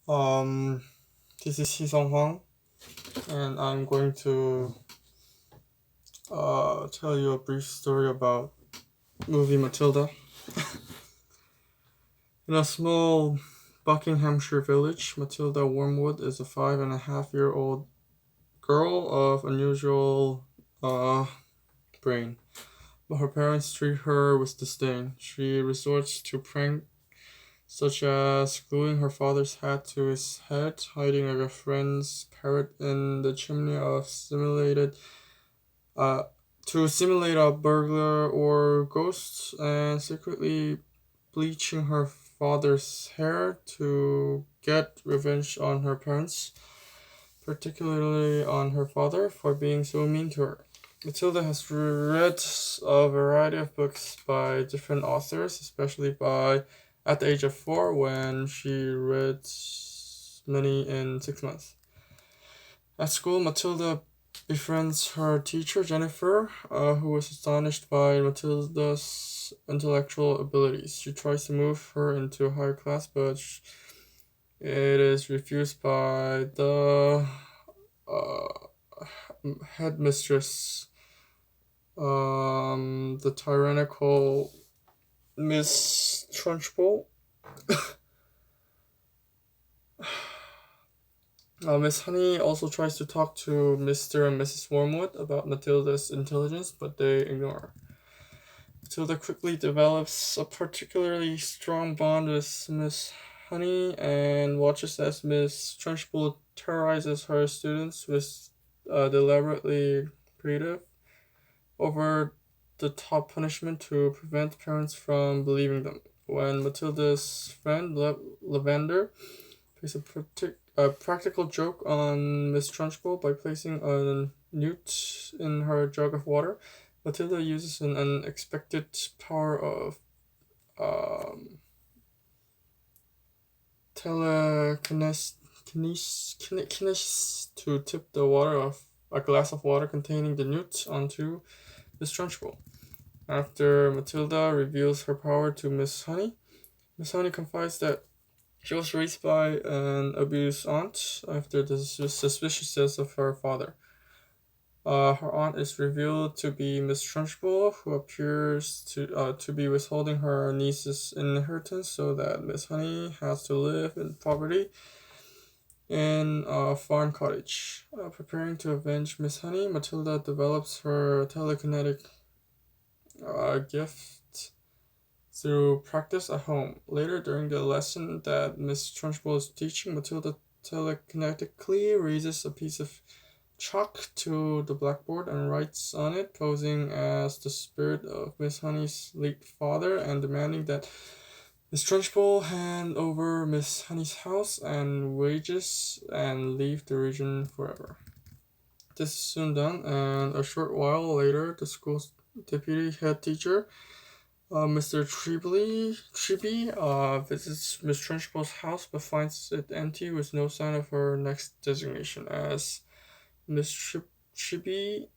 Um, this is Heesung Hwang, and I'm going to tell you a brief story about movie Matilda. In a small Buckinghamshire village, Matilda Wormwood is a 5.5-year-old girl of unusual brain, but her parents treat her with disdain. She resorts to pranks such as gluing her father's hat to his head, hiding a friend's parrot in the chimney of uh, to simulate a burglar or ghost, and secretly bleaching her father's hair to get revenge on her parents, particularly on her father, for being so mean to her. Matilda has read a variety of books by different authors, especially by at the age of 4 when she read many in 6 months. At school, Matilda befriends her teacher, Jennifer, who is astonished by Matilda's intellectual abilities. She tries to move her into a higher class, but it is refused by the headmistress, the tyrannical Miss Trunchbull. Miss Honey also tries to talk to Mr. and Mrs. Wormwood about Matilda's intelligence, but they ignore her. Matilda quickly develops a particularly strong bond with Miss Honey and watches as Miss Trunchbull terrorizes her students with deliberately creative, over the top punishment to prevent parents from believing them. When Matilda's friend Lavender plays a practical joke on Miss Trunchbull by placing a newt in her jug of water, Matilda uses an unexpected power of um, telekinesis to tip the water of a glass of water containing the newt onto Miss Trunchbull. After Matilda reveals her power to Miss Honey confides that she was raised by an abused aunt after the suspicious death of her father. Her aunt is revealed to be Miss Trunchbull, who appears to be withholding her niece's inheritance so that Miss Honey has to live in poverty in a farm cottage. Preparing to avenge Miss Honey, Matilda develops her telekinetic gift through practice at home. Later, during the lesson that Miss Trunchbull is teaching, Matilda telekinetically raises a piece of chalk to the blackboard and writes on it, posing as the spirit of Miss Honey's late father and demanding that Miss Trunchbull hand over Miss Honey's house and wages and leave the region forever. This is soon done, and a short while later, the school's deputy head teacher, Mr. Treby, visits Miss Trunchbull's house but finds it empty with no sign of her next designation. As Miss Treby,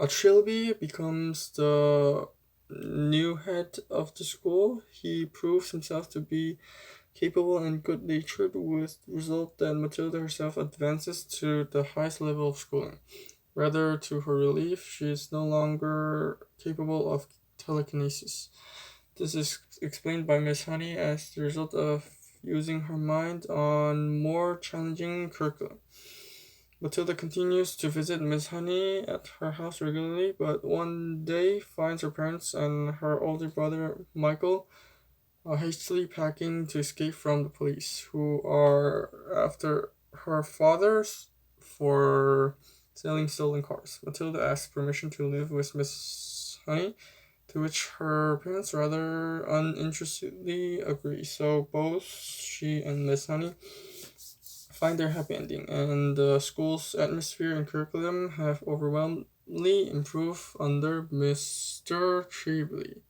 Trilby becomes the new head of the school, he proves himself to be capable and good-natured, with the result that Matilda herself advances to the highest level of schooling. Rather to her relief, she is no longer capable of telekinesis. This is explained by Miss Honey as the result of using her mind on more challenging curriculum. Matilda continues to visit Miss Honey at her house regularly, but one day finds her parents and her older brother Michael hastily packing to escape from the police, who are after her father's for selling stolen cars. Matilda asks permission to live with Miss Honey, to which her parents rather uninterestedly agree. So both she and Miss Honey find their happy ending, and the school's atmosphere and curriculum have overwhelmingly improved under Mr. Treby.